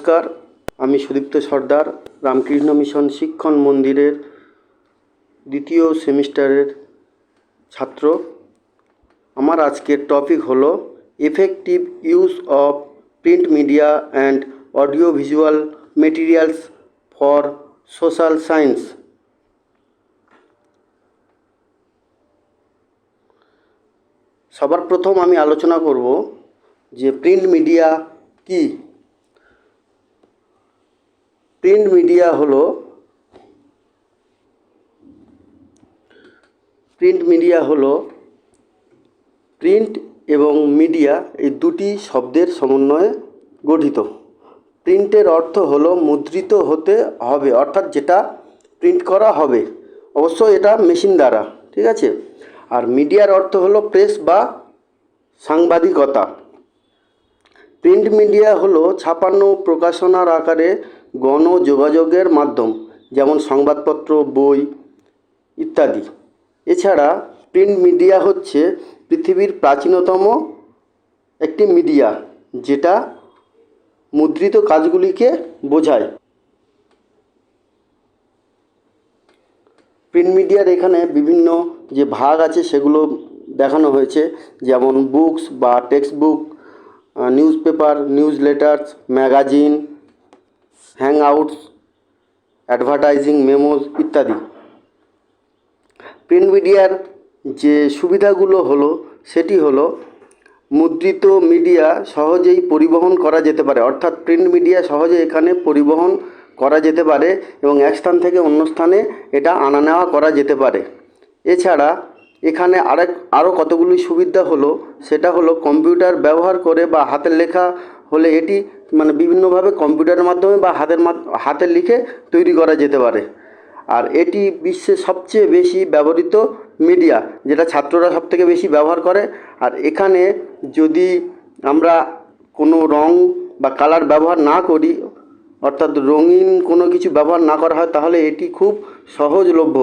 নমস্কার, আমি সুদীপ্ত সর্দার, রামকৃষ্ণ মিশন শিক্ষণ মন্দিরের দ্বিতীয় সেমিস্টারের ছাত্র। আমার আজকের টপিক হলো effective use of print media and audio visual materials for social science. সবার প্রথম আমি আলোচনা করব যে প্রিন্ট মিডিয়া কি। প্রিন্ট মিডিয়া হলো প্রিন্ট এবং মিডিয়া এই দুটি শব্দের সমন্বয়ে গঠিত। প্রিন্টের অর্থ হলো মুদ্রিত হতে হবে, অর্থাৎ যেটা প্রিন্ট করা হবে, অবশ্য এটা মেশিন দ্বারা, ঠিক আছে। আর মিডিয়ার অর্থ হলো প্রেস বা সাংবাদিকতা। প্রিন্ট মিডিয়া হলো ছাপানো প্রকাশনার আকারে গণযোগাযোগের মাধ্যম, যেমন সংবাদপত্র, বই ইত্যাদি। এছাড়া প্রিন্ট মিডিয়া হচ্ছে পৃথিবীর প্রাচীনতম একটি মিডিয়া, যেটা মুদ্রিত কাজগুলিকে বোঝায়। প্রিন্ট মিডিয়ার এখানে বিভিন্ন যে ভাগ আছে সেগুলো দেখানো হয়েছে, যেমন বুকস বা textbook, newspaper, newsletters, magazine, hangouts, advertising memos ইত্যাদি। প্রিন্ট মিডিয়ার যে সুবিধাগুলো হলো সেটি হলো মুদ্রিত মিডিয়া সহজেই পরিবহন করা যেতে পারে, অর্থাৎ প্রিন্ট মিডিয়া সহজে এখানে পরিবহন করা যেতে পারে এবং এক স্থান থেকে অন্য স্থানে এটা আনা নেওয়া করা যেতে পারে। এছাড়া এখানে আরও কতগুলি সুবিধা হলো, সেটা হলো কম্পিউটার ব্যবহার করে বা হাতের লেখা হলে এটি বিভিন্নভাবে কম্পিউটারের মাধ্যমে বা হাতের লিখে তৈরি করা যেতে পারে। আর এটি বিশ্বের সবচেয়ে বেশি ব্যবহৃত মিডিয়া, যেটা ছাত্ররা সবথেকে বেশি ব্যবহার করে। আর এখানে যদি আমরা কোনো রং বা কালার ব্যবহার না করি, অর্থাৎ রঙিন কোনো কিছু ব্যবহার না করা হয়, তাহলে এটি খুব সহজলভ্য।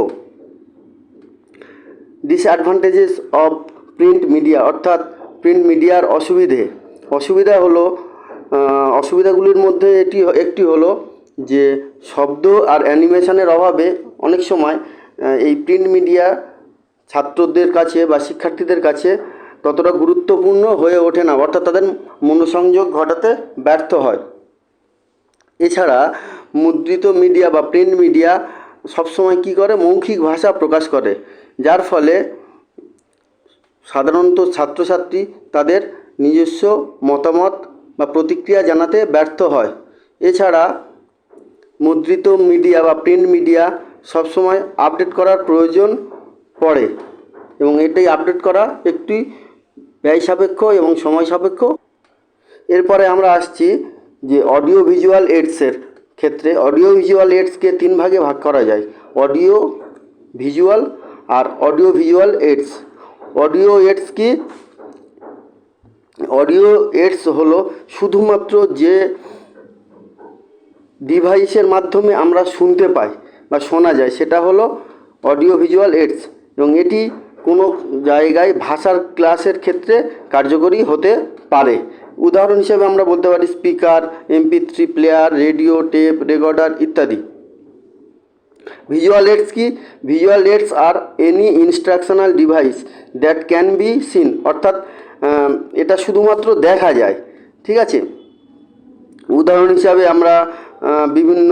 ডিসঅ্যাডভান্টেজেস অফ প্রিন্ট মিডিয়া, অর্থাৎ প্রিন্ট মিডিয়ার অসুবিধাগুলির মধ্যে একটি হলো যে শব্দ আর অ্যানিমেশনের অভাবে অনেক সময় এই প্রিন্ট মিডিয়া ছাত্রদের কাছে বা শিক্ষার্থীদের কাছে ততটা গুরুত্বপূর্ণ হয়ে ওঠে না, অর্থাৎ তাদের মনোসংযোগ ঘটাতে ব্যর্থ হয়। এছাড়া মুদ্রিত মিডিয়া বা প্রিন্ট মিডিয়া সবসময় কী করে, মৌখিক ভাষা প্রকাশ করে, যার ফলে সাধারণত ছাত্রছাত্রী তাদের নিজস্ব মতামত বা প্রতিক্রিয়া জানাতে ব্যর্থ হয়। এছাড়া মুদ্রিত মিডিয়া বা প্রিন্ট মিডিয়া সবসময় আপডেট করার প্রয়োজন পড়ে এবং এটাই আপডেট করা একটি ব্যয় সাপেক্ষ এবং সময় সাপেক্ষ। এরপরে আমরা আসছি যে অডিও ভিজুয়াল এইডসের ক্ষেত্রে। অডিও ভিজুয়াল এইডসকে তিন ভাগে ভাগ করা যায়: অডিও ভিজুয়াল আর audio visual aids. Audio aids কি? অডিও এইডস হলো শুধুমাত্র যে ডিভাইসের মাধ্যমে আমরা শুনতে পাই বা শোনা যায়, সেটা হলো অডিও ভিজুয়াল এইডস, এবং এটি কোনো জায়গায় ভাষার ক্লাসের ক্ষেত্রে কার্যকরী হতে পারে। উদাহরণ হিসেবে আমরা বলতে পারি speaker, MP3 player, radio, tape recorder ইত্যাদি। ভিজুয়াল এইডস কি? Visual aids are any instructional device that can be seen, অর্থাৎ এটা শুধুমাত্র দেখা যায়, ঠিক আছে। উদাহরণ হিসাবে আমরা বিভিন্ন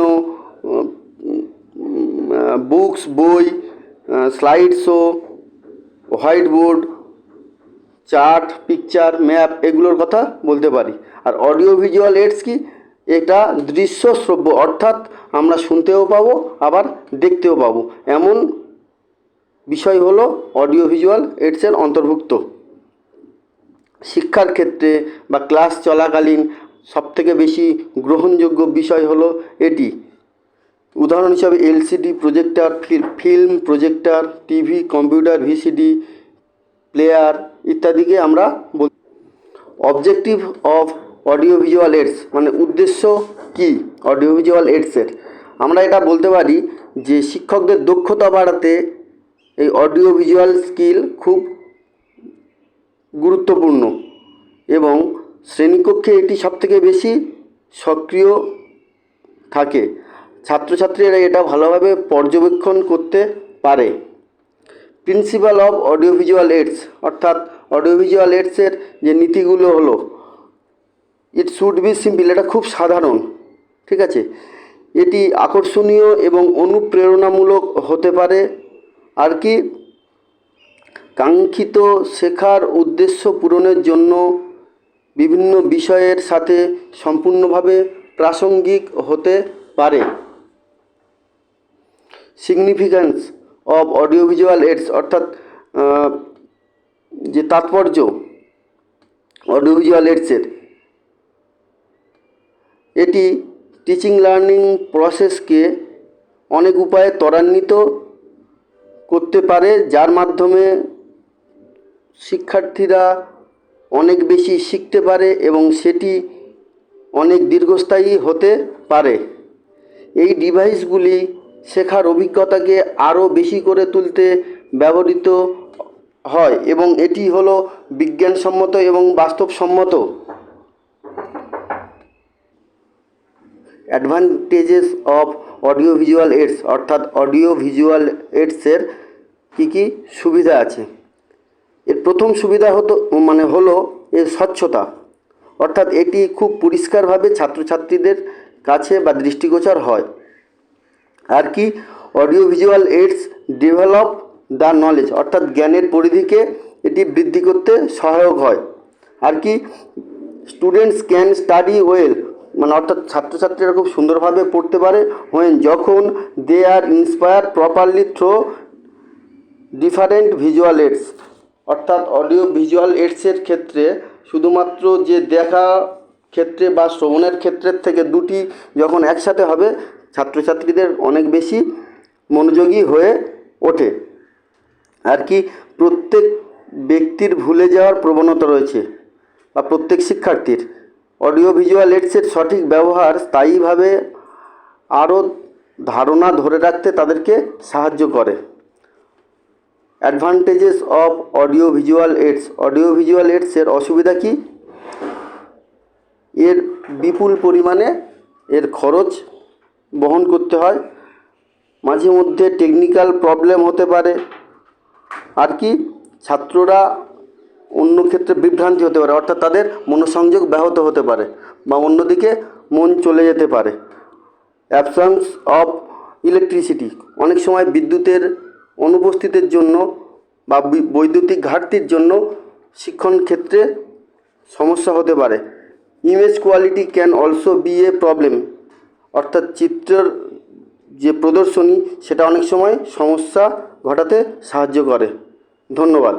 বুকস, বই, slide show, white board, chart, picture, map এগুলোর কথা বলতে পারি। আর অডিও ভিজুয়াল এইডস কি? এটা দৃশ্য শ্রব্য, অর্থাৎ আমরা শুনতেও পাবো আবার দেখতেও পাবো, এমন বিষয় হলো অডিও ভিজুয়াল এইডসের অন্তর্ভুক্ত। শিক্ষার ক্ষেত্রে বা ক্লাস চলাকালীন সবথেকে বেশি গ্রহণযোগ্য বিষয় হলো এটি। উদাহরণ হিসাবে LCD projector, film projector, TV, computer, VCD player ইত্যাদিকে আমরা বলি। Objective of audio visual AIDS, উদ্দেশ্য কি অডিও ভিজুয়াল এইডসের? আমরা এটা বলতে পারি যে শিক্ষকদের দক্ষতা বাড়াতে এই অডিও ভিজুয়াল স্কিল খুব গুরুত্বপূর্ণ এবং শ্রেণীকক্ষে এটি সবথেকে বেশি সক্রিয় থাকে। ছাত্রছাত্রীরা এটা ভালোভাবে পর্যবেক্ষণ করতে পারে। Principal of audio visual aids, অর্থাৎ অডিও ভিজুয়াল এইডসের যে নীতিগুলো হলো, ইট শুড বি সিম্পল, এটা খুব সাধারণ, ঠিক আছে। এটি আকর্ষণীয় এবং অনুপ্রেরণামূলক হতে পারে। আর কি, কাঙ্ক্ষিত শেখার উদ্দেশ্য পূরণের জন্য বিভিন্ন বিষয়ের সাথে সম্পূর্ণভাবে প্রাসঙ্গিক হতে পারে। Significance of audio visual aids, অর্থাৎ যে তাৎপর্য অডিও ভিজুয়াল এইডসের, এটি টিচিং লার্নিং প্রসেসকে অনেক উপায়ে ত্বরান্বিত করতে পারে, যার মাধ্যমে শিক্ষার্থীরা অনেক বেশি শিখতে পারে এবং সেটি অনেক দীর্ঘস্থায়ী হতে পারে। এই ডিভাইসগুলি শেখার অভিজ্ঞতাকে আরও বেশি করে তুলতে ব্যবহৃত হয় এবং এটি হলো বিজ্ঞানসম্মত এবং বাস্তবসম্মত। Advantages of audio visual aids, অর্থাৎ অডিও ভিজুয়াল এইডসের কী কী সুবিধা আছে। এর প্রথম সুবিধা হলো এর স্বচ্ছতা, অর্থাৎ এটি খুব পরিষ্কারভাবে ছাত্রছাত্রীদের কাছে বা দৃষ্টিগোচর হয়। আর কি, audio visual AIDS develop the knowledge, অর্থাৎ জ্ঞানের পরিধিকে এটি বৃদ্ধি করতে সহায়ক হয়। আর কি, স্টুডেন্টস ক্যান স্টাডি ওয়েল, অর্থাৎ ছাত্রছাত্রীরা খুব সুন্দরভাবে পড়তে পারে যখন they are inspire properly through different visual aids, অর্থাৎ অডিও ভিজুয়াল এইডসের ক্ষেত্রে শুধুমাত্র যে দেখা ক্ষেত্রে বা শ্রবণের ক্ষেত্রের থেকে দুটি যখন একসাথে হবে, ছাত্রছাত্রীদের অনেক বেশি মনোযোগী হয়ে ওঠে। আর কি, প্রত্যেক ব্যক্তির ভুলে যাওয়ার প্রবণতা রয়েছে বা প্রত্যেক শিক্ষার্থীর, অডিও ভিজুয়াল এইডসের সঠিক ব্যবহার স্থায়ীভাবে আরও ধারণা ধরে রাখতে তাদেরকে সাহায্য করে। Advantages of audio visual aids, audio visual এইডসের অসুবিধা কি? এর বিপুল পরিমাণে এর খরচ বহন করতে হয়, মাঝে মধ্যে টেকনিক্যাল প্রবলেম হতে পারে। আর কি, ছাত্ররা অন্য ক্ষেত্রে বিভ্রান্তি হতে পারে, অর্থাৎ তাদের মনোসংযোগ ব্যাহত হতে পারে বা অন্যদিকে মন চলে যেতে পারে। অ্যাবসেন্স অফ ইলেকট্রিসিটি, অনেক সময় বিদ্যুতের অনুপস্থিতির জন্য বা বৈদ্যুতিক ঘাটতির জন্য শিক্ষণ ক্ষেত্রে সমস্যা হতে পারে। Image quality can also B A problem, অর্থাৎ চিত্রের যে প্রদর্শনী সেটা অনেক সময় সমস্যা ঘটাতে সাহায্য করে। ধন্যবাদ।